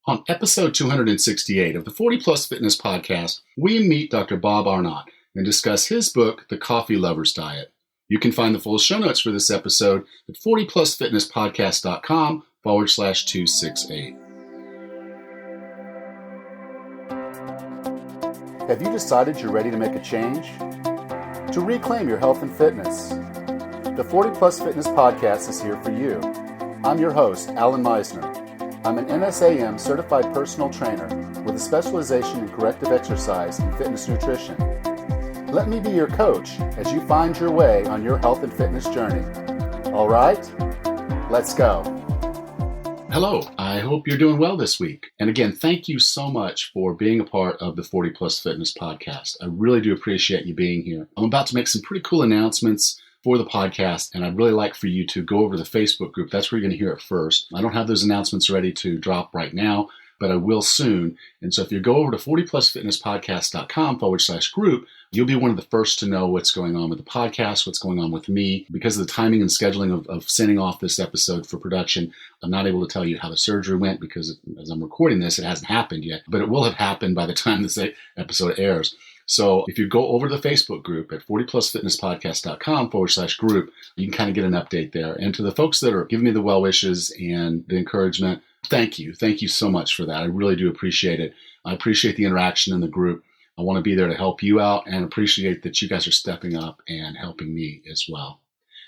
On episode 268 of the 40 Plus Fitness Podcast, we meet Dr. Bob Arnot and discuss his book, The Coffee Lover's Diet. You can find the full show notes for this episode at 40plusfitnesspodcast.com/268. Have you decided you're ready to make a change? To reclaim your health and fitness? The 40 Plus Fitness Podcast is here for you. I'm your host, Alan Meisner. I'm an NSAM certified personal trainer with a specialization in corrective exercise and fitness nutrition. Let me be your coach as you find your way on your health and fitness journey. All right, let's go. Hello, I hope you're doing well this week. And again, thank you so much for being a part of the 40 Plus Fitness Podcast. I really do appreciate you being here. I'm about to make some pretty cool announcements for the podcast, and I'd really like for you to go over to the Facebook group. That's where you're going to hear it first. I don't have those announcements ready to drop right now, but I will soon. And so if you go over to 40plusfitnesspodcast.com/group, you'll be one of the first to know what's going on with the podcast, what's going on with me. Because of the timing and scheduling of sending off this episode for production, I'm not able to tell you how the surgery went because as I'm recording this, it hasn't happened yet, but it will have happened by the time this episode airs. So if you go over to the Facebook group at 40plusfitnesspodcast.com/group, you can kind of get an update there. And to the folks that are giving me the well wishes and the encouragement, thank you. Thank you so much for that. I really do appreciate it. I appreciate the interaction in the group. I want to be there to help you out and appreciate that you guys are stepping up and helping me as well.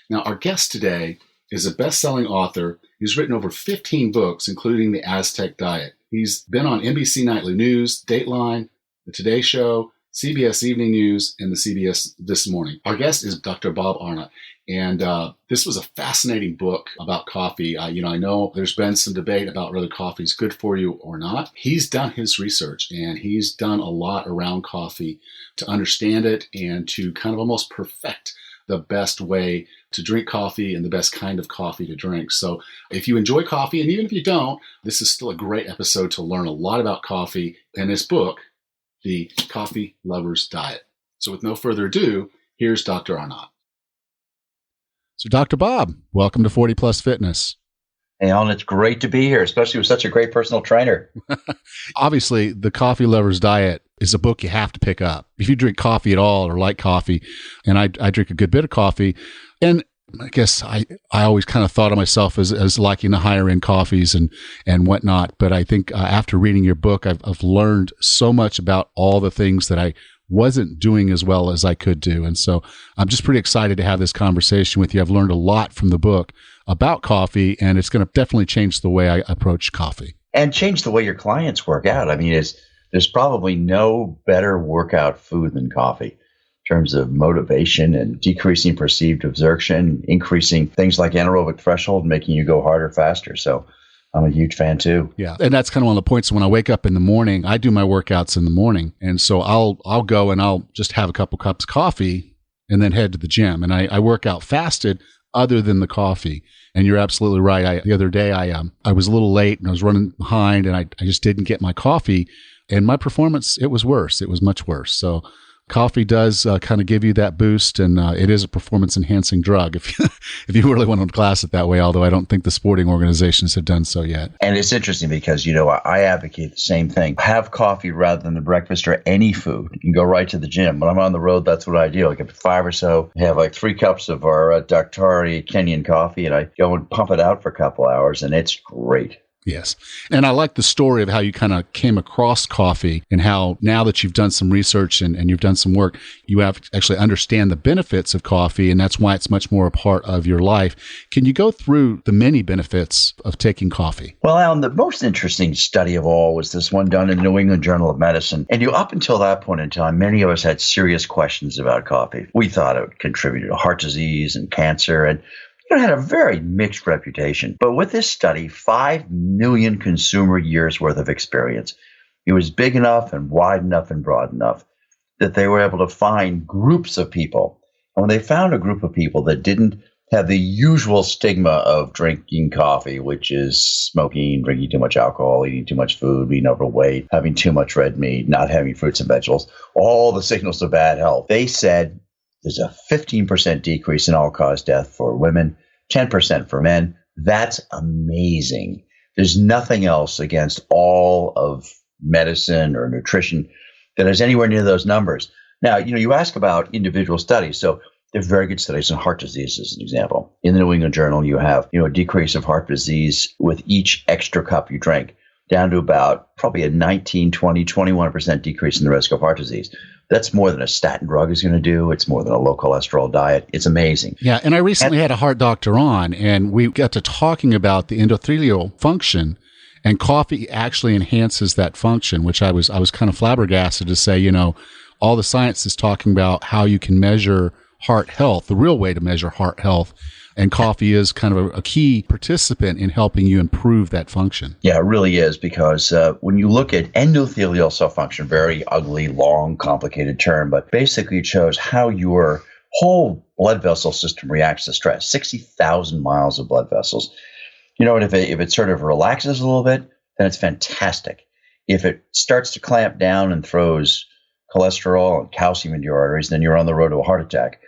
Now, our guest today is a best-selling author. He's written over 15 books, including The Aztec Diet. He's been on NBC Nightly News, Dateline, The Today Show, CBS Evening News, and the CBS This Morning. Our guest is Dr. Bob Arnot, and this was a fascinating book about coffee. I know there's been some debate about whether coffee is good for you or not. He's done his research, and he's done a lot around coffee to understand it and to kind of almost perfect the best way to drink coffee and the best kind of coffee to drink. So if you enjoy coffee, and even if you don't, this is still a great episode to learn a lot about coffee in this book, The Coffee Lover's Diet. So with no further ado, here's Dr. Arnot. So Dr. Bob, welcome to 40 Plus Fitness. Hey, Alan, it's great to be here, especially with such a great personal trainer. Obviously, The Coffee Lover's Diet is a book you have to pick up. If you drink coffee at all or like coffee, and I drink a good bit of coffee, and I guess I always kind of thought of myself as liking the higher end coffees and whatnot. But I think after reading your book, I've learned so much about all the things that I wasn't doing as well as I could do. And so I'm just pretty excited to have this conversation with you. I've learned a lot from the book about coffee, and it's going to definitely change the way I approach coffee. And change the way your clients work out. I mean, there's probably no better workout food than coffee. Terms of motivation and decreasing perceived exertion, increasing things like anaerobic threshold, making you go harder, faster. So I'm a huge fan too. Yeah. And that's kind of one of the points. When I wake up in the morning, I do my workouts in the morning. And so I'll go and I'll just have a couple cups of coffee and then head to the gym. And I work out fasted other than the coffee. And you're absolutely right. The other day I was a little late and I was running behind and I just didn't get my coffee, and my performance, it was worse. It was much worse. So coffee does kind of give you that boost, and it is a performance-enhancing drug if you really want to class it that way, although I don't think the sporting organizations have done so yet. And it's interesting because, I advocate the same thing. Have coffee rather than the breakfast or any food. You can go right to the gym. When I'm on the road, that's what I do. I get 5 or so, have like 3 cups of our Daktari Kenyan coffee, and I go and pump it out for a couple hours, and it's great. Yes. And I like the story of how you kind of came across coffee and how now that you've done some research and you've done some work, you have actually understand the benefits of coffee, and that's why it's much more a part of your life. Can you go through the many benefits of taking coffee? Well, Alan, the most interesting study of all was this one done in the New England Journal of Medicine. And up until that point in time, many of us had serious questions about coffee. We thought it would contribute to heart disease and cancer, and it had a very mixed reputation. But with this study, 5 million consumer years worth of experience, it was big enough and wide enough and broad enough that they were able to find groups of people. And when they found a group of people that didn't have the usual stigma of drinking coffee, which is smoking, drinking too much alcohol, eating too much food, being overweight, having too much red meat, not having fruits and vegetables, all the signals of bad health, they said there's a 15% decrease in all-cause death for women, 10% for men. That's amazing. There's nothing else against all of medicine or nutrition that is anywhere near those numbers. Now, you ask about individual studies. So there are very good studies on heart disease, as an example. In the New England Journal, you have, a decrease of heart disease with each extra cup you drink, down to about probably a 19, 20, 21% decrease in the risk of heart disease. That's more than a statin drug is going to do. It's more than a low cholesterol diet. It's amazing. Yeah, and I recently had a heart doctor on, and we got to talking about the endothelial function, and coffee actually enhances that function, which I was kind of flabbergasted to say, all the science is talking about how you can measure heart health, the real way to measure heart health. And coffee is kind of a key participant in helping you improve that function. Yeah, it really is, because when you look at endothelial cell function, very ugly, long, complicated term, but basically it shows how your whole blood vessel system reacts to stress. 60,000 miles of blood vessels. And if it sort of relaxes a little bit, then it's fantastic. If it starts to clamp down and throws cholesterol and calcium into your arteries, then you're on the road to a heart attack.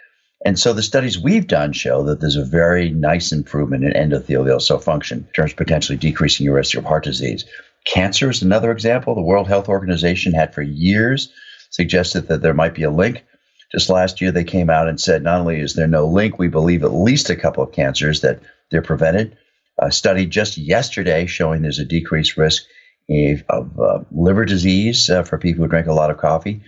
And so the studies we've done show that there's a very nice improvement in endothelial cell function in terms of potentially decreasing your risk of heart disease. Cancer is another example. The World Health Organization had for years suggested that there might be a link. Just last year, they came out and said, not only is there no link, we believe at least a couple of cancers that they're prevented. A study just yesterday showing there's a decreased risk of liver disease for people who drink a lot of coffee.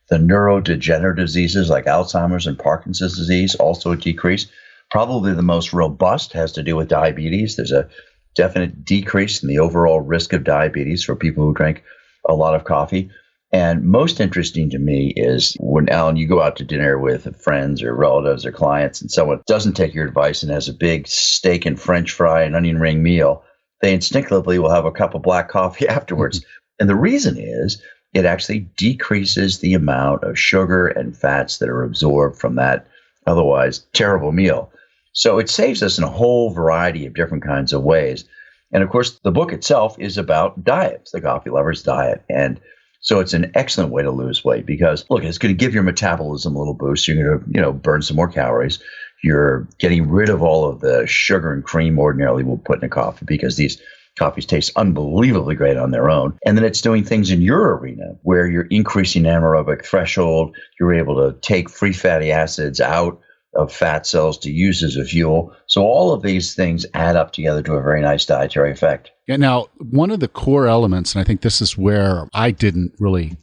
The neurodegenerative diseases like Alzheimer's and Parkinson's disease also decrease. Probably the most robust has to do with diabetes. There's a definite decrease in the overall risk of diabetes for people who drink a lot of coffee. And most interesting to me is when, Alan, you go out to dinner with friends or relatives or clients and someone doesn't take your advice and has a big steak and French fry and onion ring meal, they instinctively will have a cup of black coffee afterwards. And the reason is it actually decreases the amount of sugar and fats that are absorbed from that otherwise terrible meal. So it saves us in a whole variety of different kinds of ways. And of course, the book itself is about diets, the coffee lover's diet. And so it's an excellent way to lose weight because, look, it's going to give your metabolism a little boost. You're going to, burn some more calories. You're getting rid of all of the sugar and cream ordinarily we'll put in a coffee because these coffees taste unbelievably great on their own. And then it's doing things in your arena where you're increasing anaerobic threshold. You're able to take free fatty acids out of fat cells to use as a fuel. So all of these things add up together to a very nice dietary effect. Yeah. Now, one of the core elements, and I think this is where I didn't really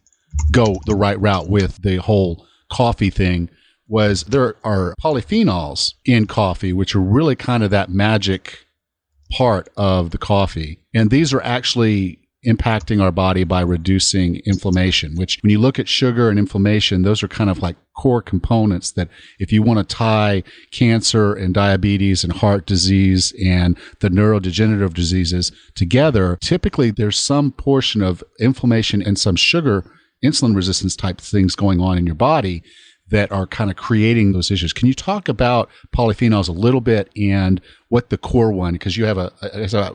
go the right route with the whole coffee thing, was there are polyphenols in coffee, which are really kind of that magic part of the coffee. And these are actually impacting our body by reducing inflammation, which when you look at sugar and inflammation, those are kind of like core components that if you want to tie cancer and diabetes and heart disease and the neurodegenerative diseases together, typically there's some portion of inflammation and some sugar, insulin resistance type things going on in your body that are kind of creating those issues. Can you talk about polyphenols a little bit and what the core one, because you have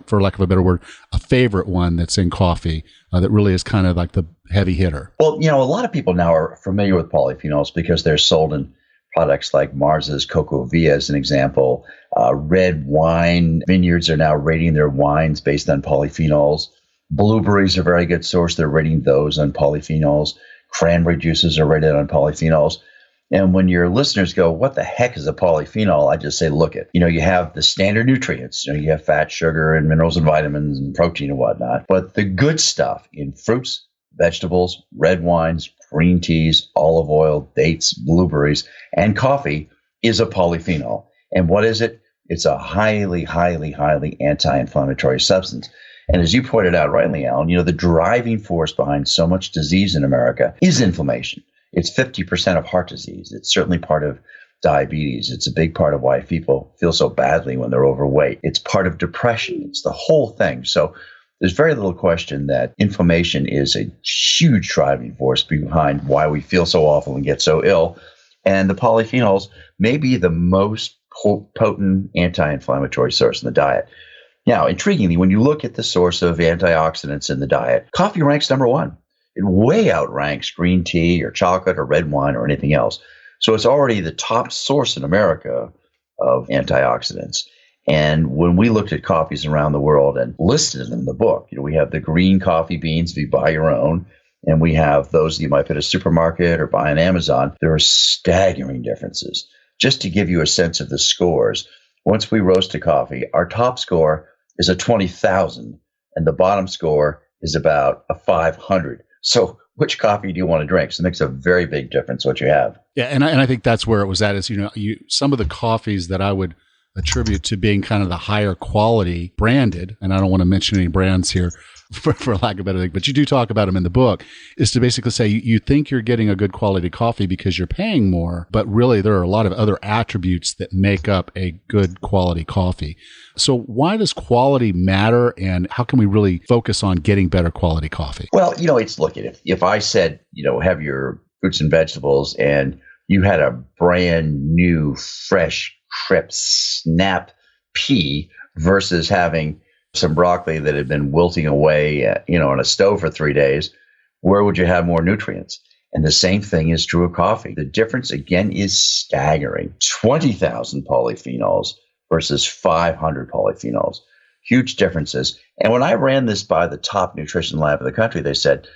for lack of a better word, a favorite one that's in coffee that really is kind of like the heavy hitter? Well, a lot of people now are familiar with polyphenols because they're sold in products like Mars's Cocoa Via as an example. Red wine vineyards are now rating their wines based on polyphenols. Blueberries are a very good source. They're rating those on polyphenols. Cranberry juices are rated on polyphenols. And when your listeners go, what the heck is a polyphenol? I just say, look it. You have the standard nutrients. You have fat, sugar, and minerals and vitamins and protein and whatnot. But the good stuff in fruits, vegetables, red wines, green teas, olive oil, dates, blueberries, and coffee is a polyphenol. And what is it? It's a highly, highly, highly anti-inflammatory substance. And as you pointed out rightly, Alan, the driving force behind so much disease in America is inflammation. It's 50% of heart disease. It's certainly part of diabetes. It's a big part of why people feel so badly when they're overweight. It's part of depression. It's the whole thing. So there's very little question that inflammation is a huge driving force behind why we feel so awful and get so ill. And the polyphenols may be the most potent anti-inflammatory source in the diet. Now, intriguingly, when you look at the source of antioxidants in the diet, coffee ranks number one. It way outranks green tea or chocolate or red wine or anything else. So it's already the top source in America of antioxidants. And when we looked at coffees around the world and listed them in the book, we have the green coffee beans if you buy your own, and we have those that you might put at a supermarket or buy on Amazon. There are staggering differences. Just to give you a sense of the scores, once we roast a coffee, our top score is a 20,000, and the bottom score is about a 500. So which coffee do you want to drink? So it makes a very big difference what you have. Yeah, and I think that's where it was at. Is some of the coffees that I would attribute to being kind of the higher quality branded, and I don't want to mention any brands here for lack of a better thing, but you do talk about them in the book, is to basically say you think you're getting a good quality coffee because you're paying more, but really there are a lot of other attributes that make up a good quality coffee. So why does quality matter, and how can we really focus on getting better quality coffee? Well, look at it. If I said, have your fruits and vegetables and you had a brand new, fresh, crisp, snap pea versus having some broccoli that had been wilting away, on a stove for 3 days, where would you have more nutrients? And the same thing is true of coffee. The difference, again, is staggering. 20,000 polyphenols versus 500 polyphenols. Huge differences. And when I ran this by the top nutrition lab in the country, they said,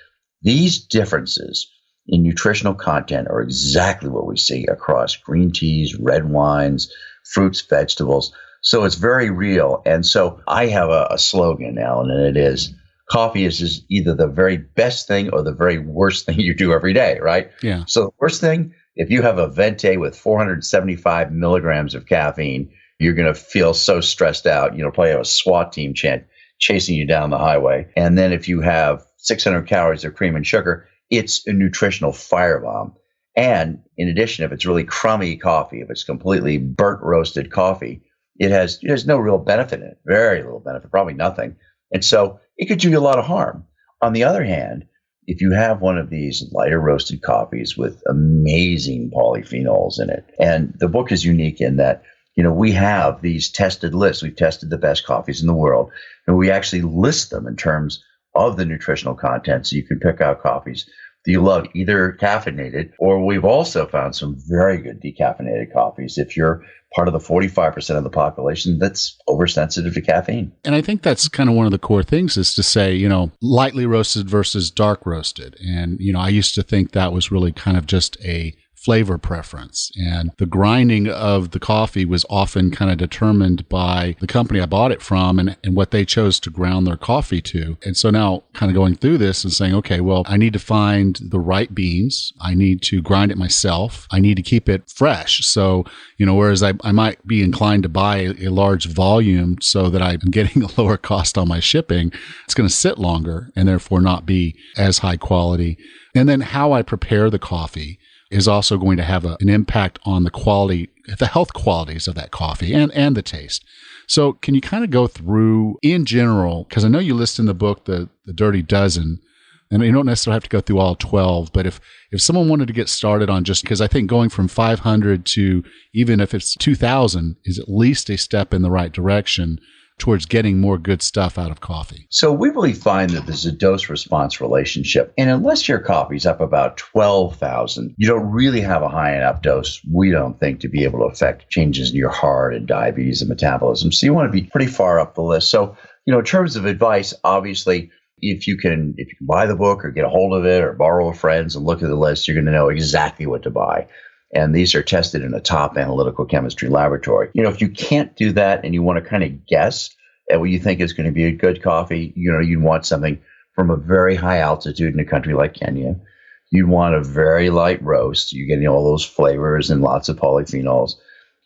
these differences in nutritional content are exactly what we see across green teas, red wines, fruits, vegetables. So it's very real. And so I have a slogan, Alan, and it is, coffee is just either the very best thing or the very worst thing you do every day, right? Yeah. So the worst thing, if you have a venti with 475 milligrams of caffeine, you're going to feel so stressed out. Probably have a SWAT team chasing you down the highway. And then if you have 600 calories of cream and sugar, it's a nutritional firebomb. And in addition, if it's really crummy coffee, if it's completely burnt roasted coffee, it has no real benefit in it, very little benefit, probably nothing. And so it could do you a lot of harm. On the other hand, if you have one of these lighter roasted coffees with amazing polyphenols in it, and the book is unique in that, we have these tested lists. We've tested the best coffees in the world, and we actually list them in terms of the nutritional content. So you can pick out coffees that you love, either caffeinated, or we've also found some very good decaffeinated coffees if you're part of the 45% of the population that's oversensitive to caffeine. And I think that's kind of one of the core things, is to say, lightly roasted versus dark roasted. And, I used to think that was really kind of just a flavor preference. And the grinding of the coffee was often kind of determined by the company I bought it from and what they chose to ground their coffee to. And so now kind of going through this and saying, okay, well, I need to find the right beans. I need to grind it myself. I need to keep it fresh. So, whereas I might be inclined to buy a large volume so that I'm getting a lower cost on my shipping, it's going to sit longer and therefore not be as high quality. And then how I prepare the coffee is also going to have an impact on the quality, the health qualities of that coffee and the taste. So can you kind of go through in general, because I know you list in the book the Dirty Dozen, and you don't necessarily have to go through all 12, but if someone wanted to get started on, just because I think going from 500 to even if it's 2,000 is at least a step in the right direction towards getting more good stuff out of coffee. So we really find that there's a dose-response relationship. And unless your coffee's up about 12,000, you don't really have a high enough dose, we don't think, to be able to affect changes in your heart and diabetes and metabolism. So you want to be pretty far up the list. So, in terms of advice, obviously, if you can buy the book or get a hold of it or borrow a friend's and look at the list, you're going to know exactly what to buy. And these are tested in a top analytical chemistry laboratory. If you can't do that and you want to kind of guess at what you think is going to be a good coffee, you'd want something from a very high altitude in a country like Kenya. You'd want a very light roast. You're getting all those flavors and lots of polyphenols.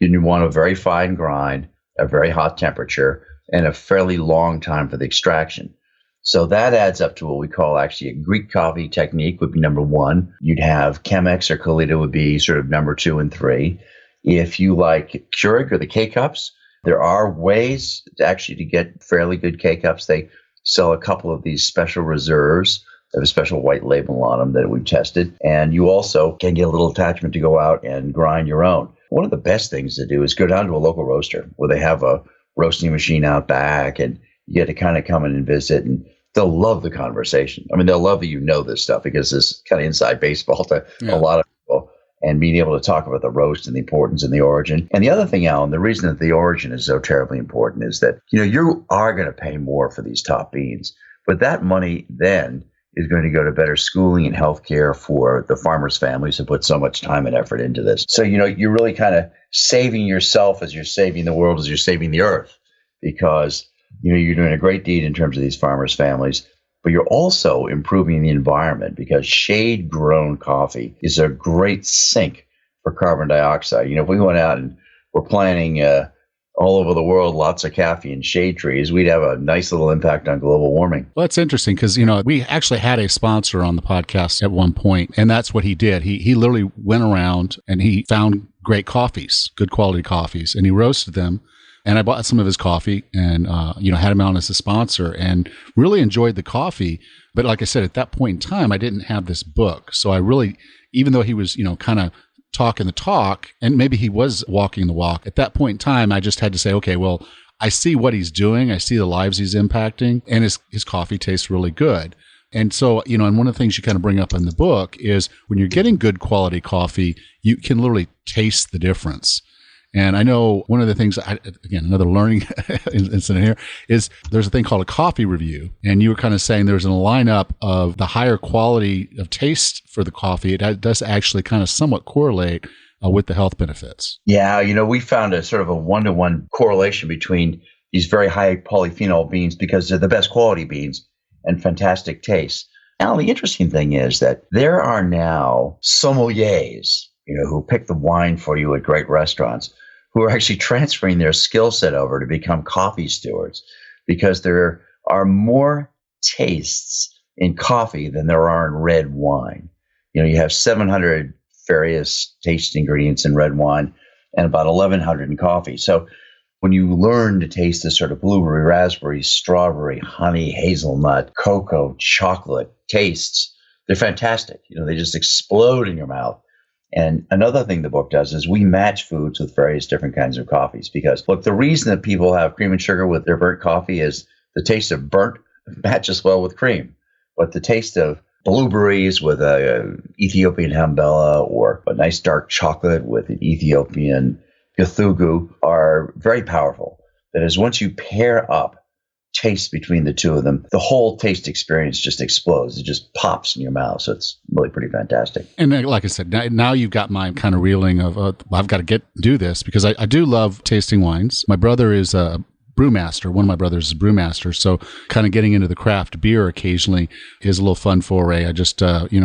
You'd want a very fine grind, a very hot temperature, and a fairly long time for the extraction. So that adds up to what we call actually a Greek coffee technique would be number one. You'd have Chemex or Kalita would be sort of number 2 and 3. If you like Keurig or the K-Cups, there are ways to get fairly good K-Cups. They sell a couple of these special reserves. They have a special white label on them that we've tested. And you also can get a little attachment to go out and grind your own. One of the best things to do is go down to a local roaster where they have a roasting machine out back, and you get to kind of come in and visit, and they'll love the conversation. I mean, they'll love that this stuff because it's kind of inside baseball to a lot of people. and being able to talk about the roast and the importance and the origin. And the other thing, Alan, the reason that the origin is so terribly important is that, you are going to pay more for these top beans, but that money then is going to go to better schooling and healthcare for the farmers' families who put so much time and effort into this. So, you're really kind of saving yourself as you're saving the world, as you're saving the earth, because, you're doing a great deed in terms of these farmers' families. But you're also improving the environment because shade-grown coffee is a great sink for carbon dioxide. If we went out and were planting all over the world lots of caffeine shade trees, we'd have a nice little impact on global warming. Well, that's interesting because, we actually had a sponsor on the podcast at one point, and that's what he did. He literally went around and he found great coffees, good quality coffees, and he roasted them. And I bought some of his coffee and, had him on as a sponsor and really enjoyed the coffee. But like I said, at that point in time, I didn't have this book. So I really, even though he was, kind of talking the talk and maybe he was walking the walk, at that point in time, I just had to say, okay, well, I see what he's doing. I see the lives he's impacting, and his coffee tastes really good. And so, and one of the things you kind of bring up in the book is when you're getting good quality coffee, you can literally taste the difference. And I know one of the things, again, another learning incident here, is there's a thing called a coffee review. And you were kind of saying there's a lineup of the higher quality of taste for the coffee. It does actually kind of somewhat correlate with the health benefits. Yeah, we found a sort of a one-to-one correlation between these very high polyphenol beans because they're the best quality beans and fantastic taste. Now, the interesting thing is that there are now sommeliers, who pick the wine for you at great restaurants, who are actually transferring their skill set over to become coffee stewards because there are more tastes in coffee than there are in red wine. You have 700 various taste ingredients in red wine and about 1,100 in coffee. So when you learn to taste the sort of blueberry, raspberry, strawberry, honey, hazelnut, cocoa, chocolate tastes, they're fantastic. They just explode in your mouth. And another thing the book does is we match foods with various different kinds of coffees because, look, the reason that people have cream and sugar with their burnt coffee is the taste of burnt matches well with cream. But the taste of blueberries with a Ethiopian hambella or a nice dark chocolate with an Ethiopian gathugu are very powerful. That is, once you pair up taste between the two of them, the whole taste experience just explodes. It just pops in your mouth. So it's really pretty fantastic. And like I said, now you've got my kind of reeling of, I've got to do this because I do love tasting wines. My brother is a brewmaster. One of my brothers is a brewmaster. So kind of getting into the craft beer occasionally is a little fun foray. I just,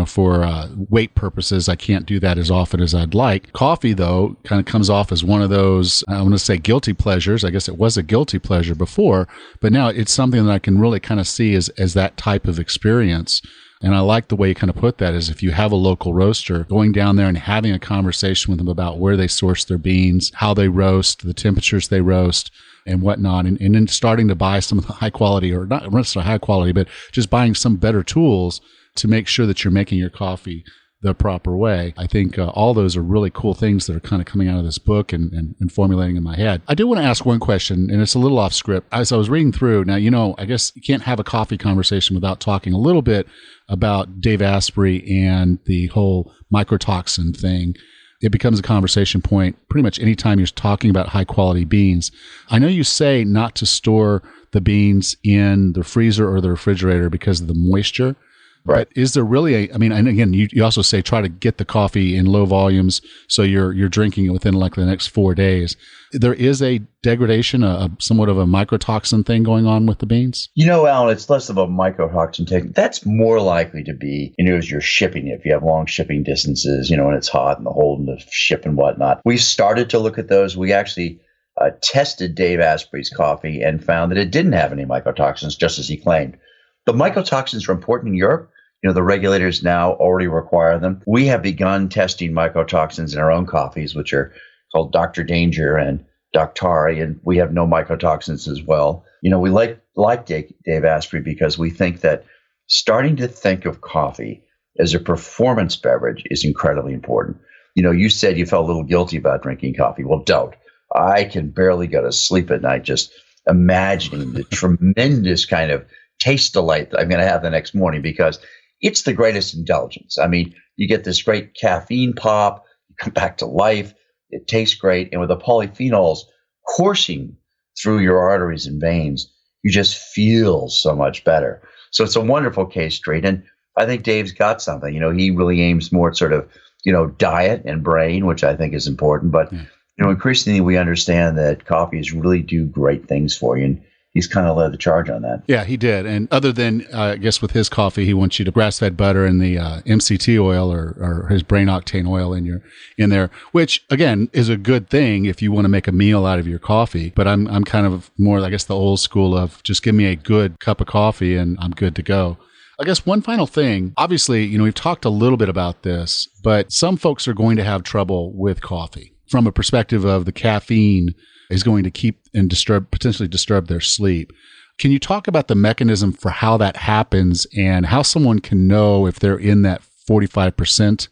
for weight purposes, I can't do that as often as I'd like. Coffee, though, kind of comes off as one of those, I want to say guilty pleasures. I guess it was a guilty pleasure before, but now it's something that I can really kind of see as that type of experience. And I like the way you kind of put that is if you have a local roaster, going down there and having a conversation with them about where they source their beans, how they roast, the temperatures they roast, and whatnot, and then starting to buy some of the high quality, or not necessarily high quality, but just buying some better tools to make sure that you're making your coffee the proper way. I think all those are really cool things that are kind of coming out of this book and formulating in my head. I do want to ask one question, and it's a little off script. As I was reading through, now, I guess you can't have a coffee conversation without talking a little bit about Dave Asprey and the whole mycotoxin thing. It becomes a conversation point pretty much anytime you're talking about high quality beans. I know you say not to store the beans in the freezer or the refrigerator because of the moisture. Right. But is there really and again, you also say try to get the coffee in low volumes so you're drinking it within like the next 4 days. There is a degradation, somewhat of a mycotoxin thing going on with the beans? Alan, it's less of a mycotoxin thing. That's more likely to be, as you're shipping it, if you have long shipping distances, and it's hot and the holding the ship and whatnot. We started to look at those. We actually tested Dave Asprey's coffee and found that it didn't have any mycotoxins, just as he claimed. The mycotoxins are important in Europe. The regulators now already require them. We have begun testing mycotoxins in our own coffees, which are called Dr. Danger and Doctari, and we have no mycotoxins as well. We like Dave Asprey because we think that starting to think of coffee as a performance beverage is incredibly important. You said you felt a little guilty about drinking coffee. Well, don't. I can barely go to sleep at night just imagining the tremendous kind of taste delight that I'm going to have the next morning because it's the greatest indulgence. I mean, you get this great caffeine pop, you come back to life. It tastes great. And with the polyphenols coursing through your arteries and veins, you just feel so much better. So it's a wonderful case straight. And I think Dave's got something. He really aims more at sort of, diet and brain, which I think is important. But, increasingly we understand that coffees really do great things for you. And he's kind of led the charge on that. Yeah, he did. And other than, I guess with his coffee, he wants you to grass-fed butter and the MCT oil or his brain octane oil in there, which again is a good thing if you want to make a meal out of your coffee. But I'm kind of more, I guess, the old school of just give me a good cup of coffee and I'm good to go. I guess one final thing, obviously, we've talked a little bit about this, but some folks are going to have trouble with coffee from a perspective of the caffeine is going to keep and potentially disturb their sleep. Can you talk about the mechanism for how that happens and how someone can know if they're in that 45%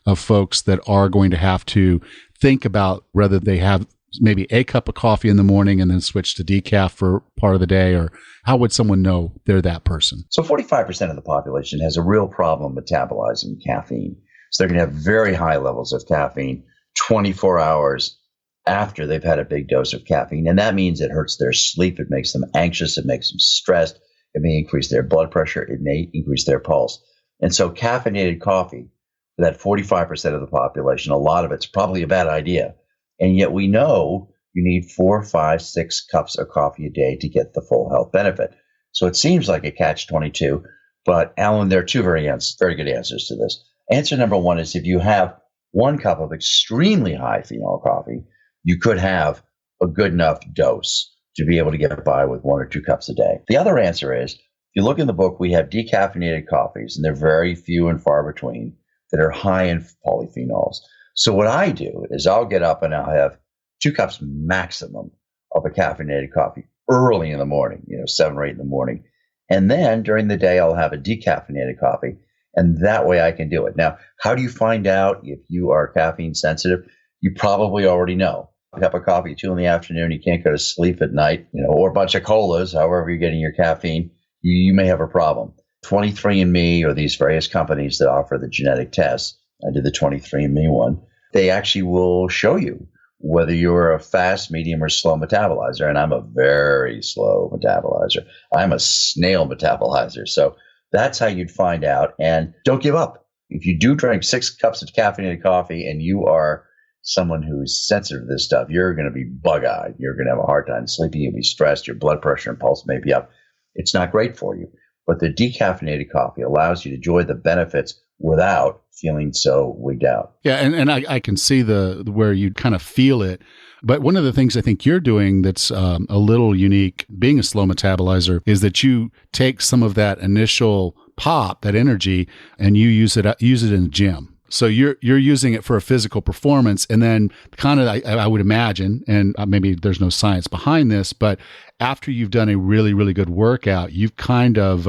of folks that are going to have to think about whether they have maybe a cup of coffee in the morning and then switch to decaf for part of the day, or how would someone know they're that person? So 45% of the population has a real problem metabolizing caffeine. So they're going to have very high levels of caffeine 24 hours after they've had a big dose of caffeine. And that means it hurts their sleep. It makes them anxious. It makes them stressed. It may increase their blood pressure. It may increase their pulse. And so caffeinated coffee, for that 45% of the population, a lot of it's probably a bad idea. And yet we know you need 4, 5, 6 cups of coffee a day to get the full health benefit. So it seems like a catch-22. But Alan, there are two very good answers to this. Answer number one is if you have 1 cup of extremely high phenol coffee, you could have a good enough dose to be able to get by with 1 or 2 cups a day. The other answer is, if you look in the book, we have decaffeinated coffees, and they're very few and far between, that are high in polyphenols. So what I do is I'll get up and I'll have 2 cups maximum of a caffeinated coffee early in the morning, 7 or 8 in the morning. And then during the day, I'll have a decaffeinated coffee. And that way I can do it. Now, how do you find out if you are caffeine sensitive? You probably already know. A cup of coffee at 2 in the afternoon, you can't go to sleep at night, or a bunch of colas, however you're getting your caffeine, you may have a problem. 23andMe or these various companies that offer the genetic tests, I did the 23andMe one, they actually will show you whether you're a fast, medium, or slow metabolizer. And I'm a very slow metabolizer. I'm a snail metabolizer. So that's how you'd find out. And don't give up. If you do drink 6 cups of caffeinated coffee and you are someone who's sensitive to this stuff, you're going to be bug-eyed. You're going to have a hard time sleeping. You'll be stressed. Your blood pressure and pulse may be up. It's not great for you. But the decaffeinated coffee allows you to enjoy the benefits without feeling so wigged out. Yeah, and I can see the where you kind of feel it. But one of the things I think you're doing that's a little unique, being a slow metabolizer, is that you take some of that initial pop, that energy, and you use it in the gym. So you're using it for a physical performance, and then kind of I would imagine, and maybe there's no science behind this, but after you've done a really, really good workout, you've kind of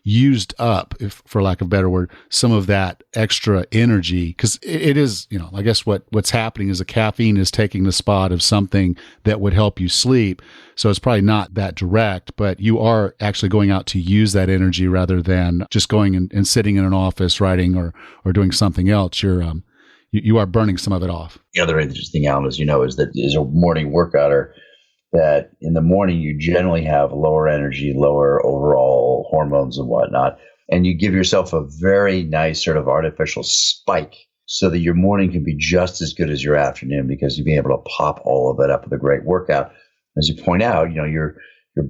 used up, if for lack of a better word, some of that extra energy, because it is, I guess what's happening is the caffeine is taking the spot of something that would help you sleep. So it's probably not that direct, but you are actually going out to use that energy rather than just going and sitting in an office writing or doing something else. You are burning some of it off. The other interesting thing, Alan, is that as a morning workouter, that in the morning you generally have lower energy, lower overall hormones and whatnot, and you give yourself a very nice sort of artificial spike so that your morning can be just as good as your afternoon because you'll be able to pop all of it up with a great workout. As you point out, you're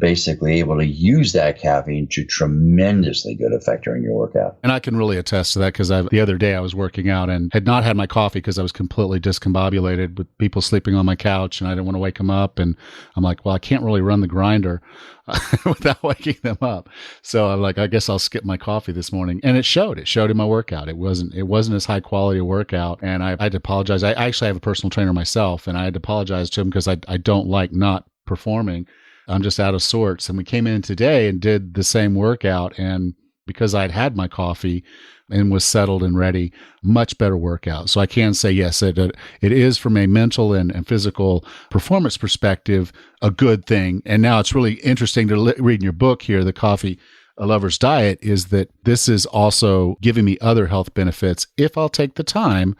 basically able to use that caffeine to tremendously good effect during your workout. And I can really attest to that because the other day I was working out and had not had my coffee because I was completely discombobulated with people sleeping on my couch and I didn't want to wake them up. And I'm like, well, I can't really run the grinder without waking them up. So I'm like, I guess I'll skip my coffee this morning. And it showed in my workout. It wasn't as high quality a workout. And I had to apologize. I actually have a personal trainer myself and I had to apologize to him because I don't like not performing. I'm just out of sorts. And we came in today and did the same workout. And because I'd had my coffee and was settled and ready, much better workout. So I can say, yes, it is from a mental and physical performance perspective, a good thing. And now it's really interesting to read in your book here, The Coffee Lover's Diet, is that this is also giving me other health benefits if I'll take the time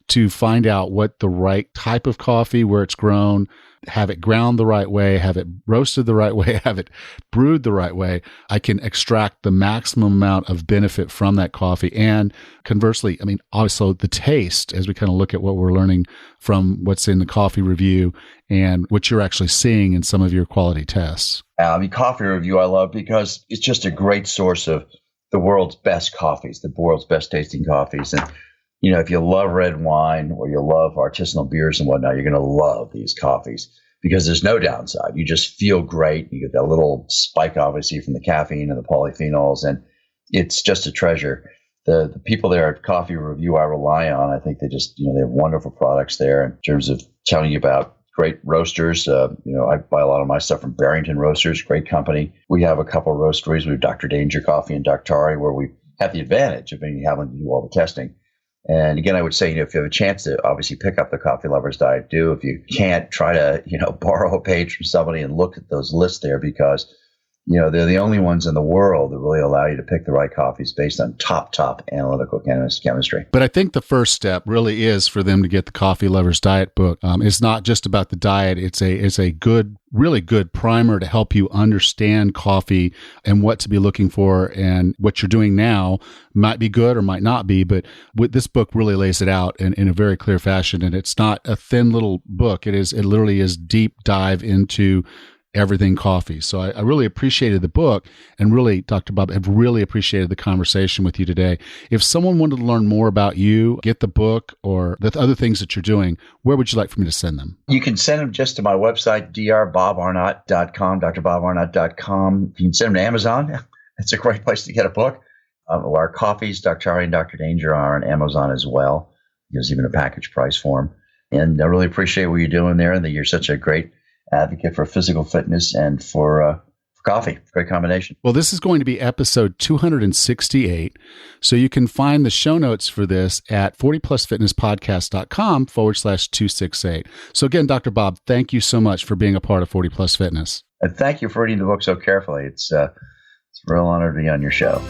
to find out what the right type of coffee, where it's grown, have it ground the right way, have it roasted the right way, have it brewed the right way, I can extract the maximum amount of benefit from that coffee. And conversely, I mean, also the taste, as we kind of look at what we're learning from what's in the coffee review and what you're actually seeing in some of your quality tests. Coffee review I love because it's just a great source of the world's best coffees, the world's best tasting coffees. And if you love red wine or you love artisanal beers and whatnot, you're going to love these coffees because there's no downside. You just feel great. You get that little spike, obviously, from the caffeine and the polyphenols, and it's just a treasure. The people there at Coffee Review I rely on. I think they just, they have wonderful products there in terms of telling you about great roasters. I buy a lot of my stuff from Barrington Roasters, great company. We have a couple of roasteries. We have Dr. Danger Coffee and Doctari, where we have the advantage of having to do all the testing. And again, I would say, if you have a chance to obviously pick up the Coffee Lover's Diet, do. If you can't, try to, borrow a page from somebody and look at those lists there because, they're the only ones in the world that really allow you to pick the right coffees based on top analytical chemistry. But I think the first step really is for them to get the Coffee Lover's Diet book. It's not just about the diet. It's a good, really good primer to help you understand coffee and what to be looking for, and what you're doing now might be good or might not be. But this book really lays it out in a very clear fashion. And it's not a thin little book. It literally is deep dive into everything coffee. So I really appreciated the book, and really, Dr. Bob, I've really appreciated the conversation with you today. If someone wanted to learn more about you, get the book or the other things that you're doing, where would you like for me to send them? You can send them just to my website, drbobarnot.com, drbobarnot.com. You can send them to Amazon. It's a great place to get a book. Our coffees, Doctari and Dr. Danger, are on Amazon as well. There's even a package price for them. And I really appreciate what you're doing there, and that you're such a great advocate for physical fitness and for coffee. Great combination. Well, this is going to be episode 268. So you can find the show notes for this at 40plusfitnesspodcast.com/268. So again, Dr. Bob, thank you so much for being a part of 40 Plus Fitness. And thank you for reading the book so carefully. It's a real honor to be on your show.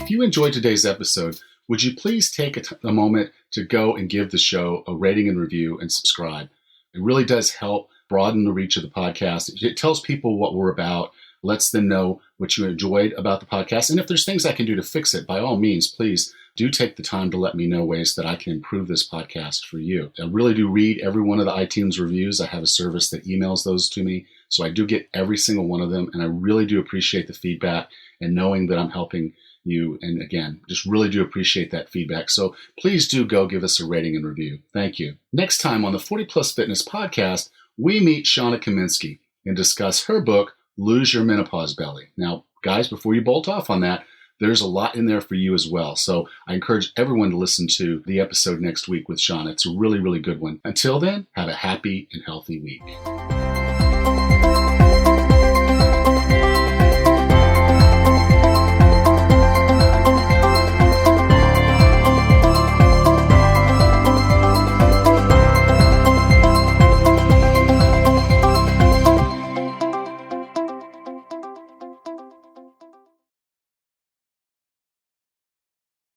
If you enjoyed today's episode, would you please take a moment to go and give the show a rating and review and subscribe? It really does help broaden the reach of the podcast. It tells people what we're about, lets them know what you enjoyed about the podcast. And if there's things I can do to fix it, by all means, please do take the time to let me know ways that I can improve this podcast for you. I really do read every one of the iTunes reviews. I have a service that emails those to me. So I do get every single one of them. And I really do appreciate the feedback and knowing that I'm helping you. And again, just really do appreciate that feedback. So please do go give us a rating and review. Thank you. Next time on the 40 Plus Fitness podcast, we meet Shauna Kaminsky and discuss her book, Lose Your Menopause Belly. Now, guys, before you bolt off on that, there's a lot in there for you as well. So I encourage everyone to listen to the episode next week with Shauna. It's a really, really good one. Until then, have a happy and healthy week.